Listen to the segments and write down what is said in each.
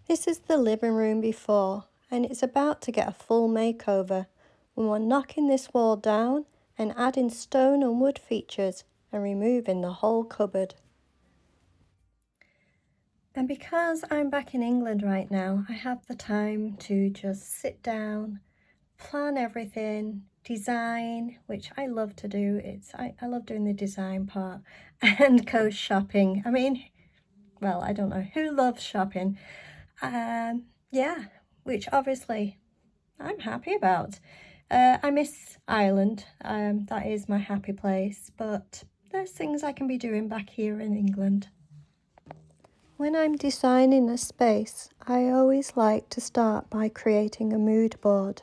This is the living room before, and it's about to get a full makeover when we're knocking this wall down and adding stone and wood features and removing the whole cupboard. And because I'm back in England right now, I have the time to just sit down, plan everything, design, which I love to do. I love doing the design part, and go shopping. I mean, well, I don't know who loves shopping. Yeah, which obviously I'm happy about. I miss Ireland. That is my happy place, but there's things I can be doing back here in England. When I'm designing a space, I always like to start by creating a mood board.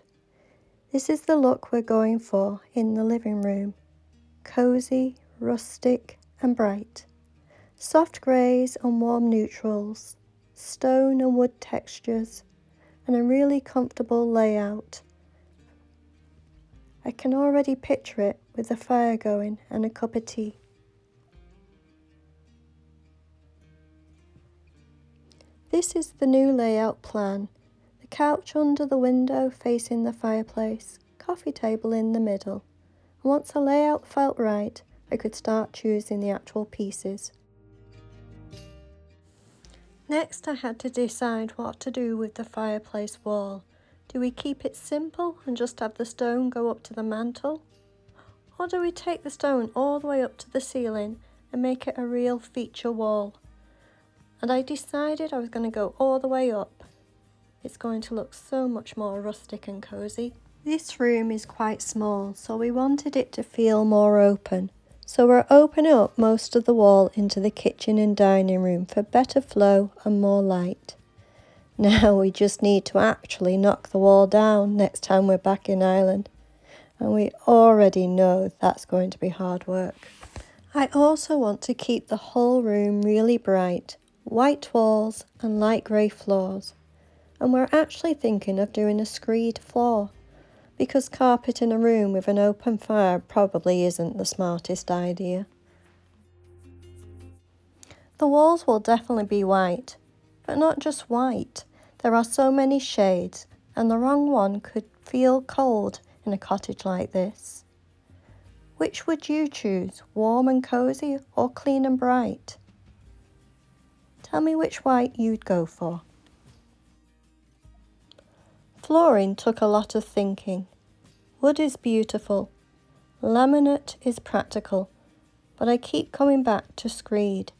This is the look we're going for in the living room. Cosy, rustic and bright. Soft greys and warm neutrals. Stone and wood textures. And a really comfortable layout. I can already picture it with the fire going and a cup of tea. This is the new layout plan. The couch under the window facing the fireplace, coffee table in the middle. And once the layout felt right, I could start choosing the actual pieces. Next, I had to decide what to do with the fireplace wall. Do we keep it simple and just have the stone go up to the mantel? Or do we take the stone all the way up to the ceiling and make it a real feature wall? And I decided I was going to go all the way up. It's going to look so much more rustic and cosy. This room is quite small, so we wanted it to feel more open. So we're opening up most of the wall into the kitchen and dining room for better flow and more light. Now we just need to actually knock the wall down next time we're back in Ireland. And we already know that's going to be hard work. I also want to keep the whole room really bright. White walls and light grey floors. And we're actually thinking of doing a screed floor, because carpet in a room with an open fire probably isn't the smartest idea. The walls will definitely be white, but not just white. There are so many shades, and the wrong one could feel cold in a cottage like this. Which would you choose, warm and cosy or clean and bright? Tell me which white you'd go for. Flooring took a lot of thinking. Wood is beautiful. Laminate is practical, but I keep coming back to screed.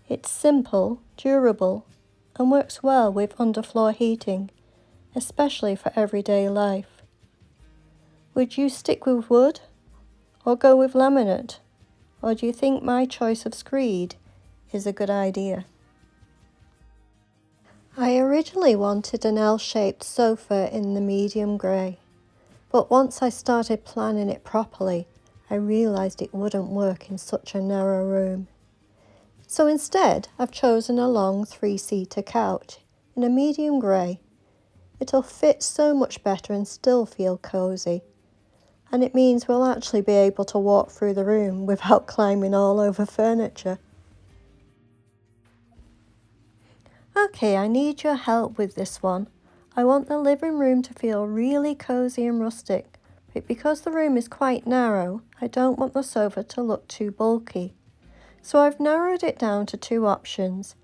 It's simple, durable, and works well with underfloor heating, especially for everyday life. Would you stick with wood or go with laminate? Or do you think my choice of screed is a good idea? I originally wanted an L-shaped sofa in the medium grey, but once I started planning it properly, I realised it wouldn't work in such a narrow room. So instead, I've chosen a long 3-seater couch in a medium grey. It'll fit so much better and still feel cosy. And it means we'll actually be able to walk through the room without climbing all over furniture. Okay, I need your help with this one. I want the living room to feel really cosy and rustic, but because the room is quite narrow, I don't want the sofa to look too bulky. So I've narrowed it down to 2 options,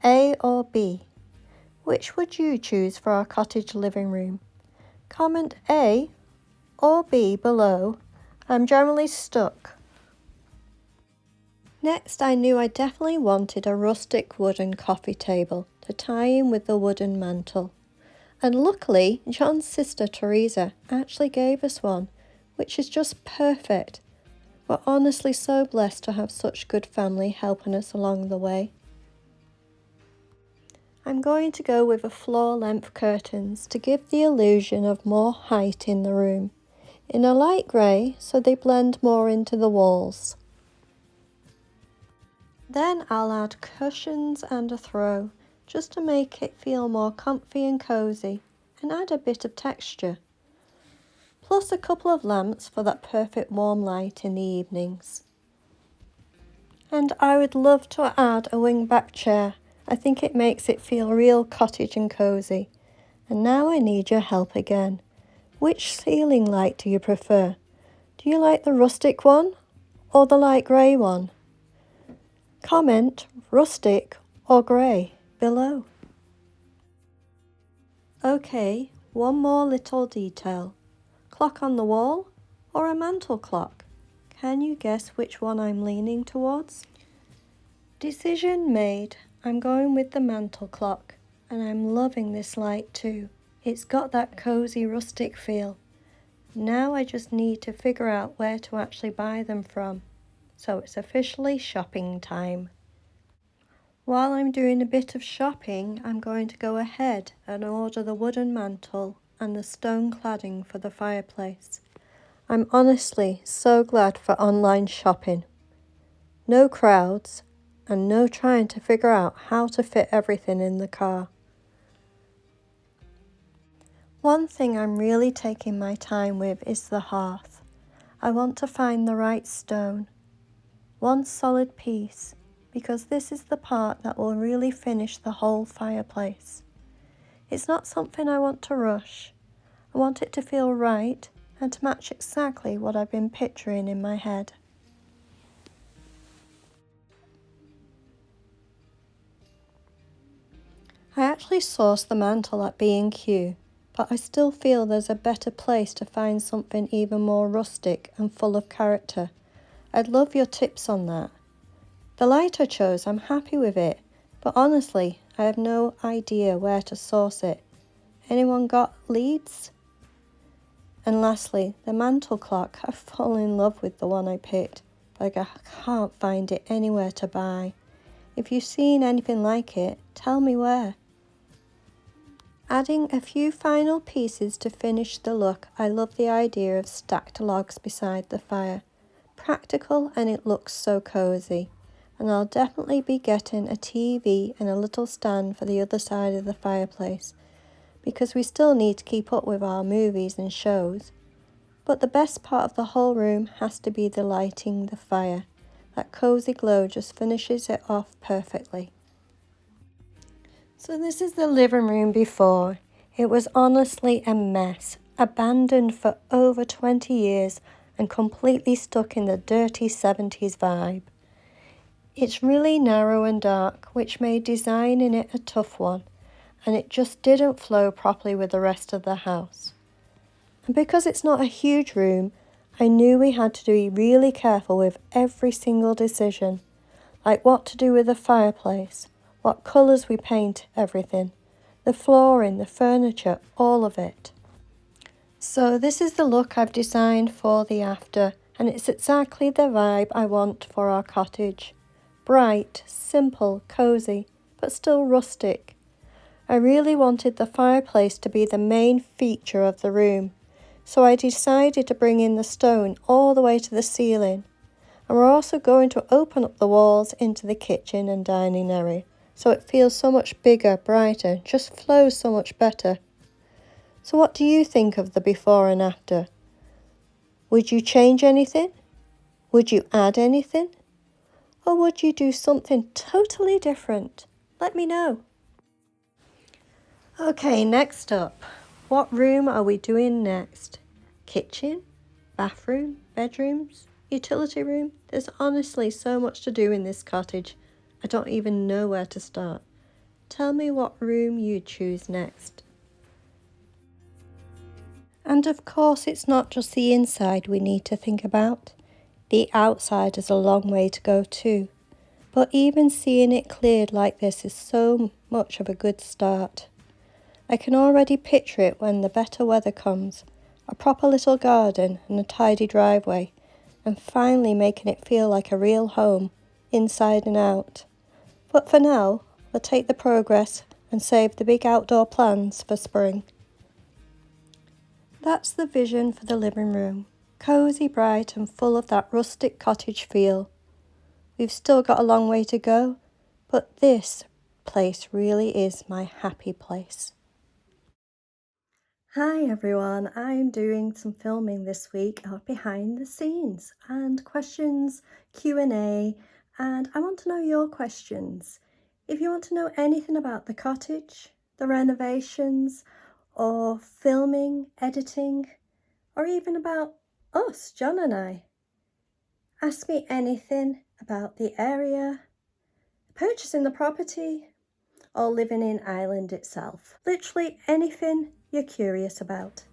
A or B. Which would you choose for our cottage living room? Comment A or B below. I'm generally stuck. Next, I knew I definitely wanted a rustic wooden coffee table to tie in with the wooden mantel. And luckily, John's sister Teresa actually gave us one, which is just perfect. We're honestly so blessed to have such good family helping us along the way. I'm going to go with a floor-length curtains to give the illusion of more height in the room, in a light grey so they blend more into the walls. Then I'll add cushions and a throw, just to make it feel more comfy and cosy, and add a bit of texture. Plus a couple of lamps for that perfect warm light in the evenings. And I would love to add a wing-back chair, I think it makes it feel real cottage and cozy. And now I need your help again. Which ceiling light do you prefer? Do you like the rustic one or the light grey one? Comment rustic or grey below. Okay, one more little detail. Clock on the wall or a mantel clock? Can you guess which one I'm leaning towards? Decision made. I'm going with the mantel clock, and I'm loving this light too. It's got that cozy rustic feel. Now I just need to figure out where to actually buy them from. So it's officially shopping time. While I'm doing a bit of shopping, I'm going to go ahead and order the wooden mantel and the stone cladding for the fireplace. I'm honestly so glad for online shopping. No crowds and no trying to figure out how to fit everything in the car. One thing I'm really taking my time with is the hearth. I want to find the right stone, one solid piece, because this is the part that will really finish the whole fireplace. It's not something I want to rush. I want it to feel right and to match exactly what I've been picturing in my head. I actually sourced the mantle at B&Q, but I still feel there's a better place to find something even more rustic and full of character. I'd love your tips on that. The light I chose, I'm happy with it, but honestly, I have no idea where to source it. Anyone got leads? And lastly, the mantel clock. I've fallen in love with the one I picked, but I can't find it anywhere to buy. If you've seen anything like it, tell me where. Adding a few final pieces to finish the look, I love the idea of stacked logs beside the fire. Practical, and it looks so cozy. And I'll definitely be getting a TV and a little stand for the other side of the fireplace, because we still need to keep up with our movies and shows. But the best part of the whole room has to be the lighting the fire. That cozy glow just finishes it off perfectly. So this is the living room before. It was honestly a mess, abandoned for over 20 years and completely stuck in the dirty 70s vibe. It's really narrow and dark, which made designing it a tough one, and it just didn't flow properly with the rest of the house. And because it's not a huge room, I knew we had to be really careful with every single decision, like what to do with the fireplace, what colours we paint everything, the flooring, the furniture, all of it. So this is the look I've designed for the after, and it's exactly the vibe I want for our cottage. Bright, simple, cozy, but still rustic. I really wanted the fireplace to be the main feature of the room, so I decided to bring in the stone all the way to the ceiling. And we're also going to open up the walls into the kitchen and dining area, so it feels so much bigger, brighter, just flows so much better. So what do you think of the before and after? Would you change anything? Would you add anything? Or would you do something totally different? Let me know. Okay, next up. What room are we doing next? Kitchen? Bathroom? Bedrooms? Utility room? There's honestly so much to do in this cottage. I don't even know where to start. Tell me what room you'd choose next. And of course, it's not just the inside we need to think about. The outside is a long way to go too. But even seeing it cleared like this is so much of a good start. I can already picture it when the better weather comes. A proper little garden and a tidy driveway, and finally making it feel like a real home, inside and out. But for now, we'll take the progress and save the big outdoor plans for spring. That's the vision for the living room. Cozy, bright and full of that rustic cottage feel. We've still got a long way to go, but this place really is my happy place. Hi everyone, I'm doing some filming this week of behind the scenes and questions, Q&A, and I want to know your questions. If you want to know anything about the cottage, the renovations, or filming, editing, or even about us, John and I, ask me anything about the area, purchasing the property, or living in Ireland itself. Literally anything you're curious about.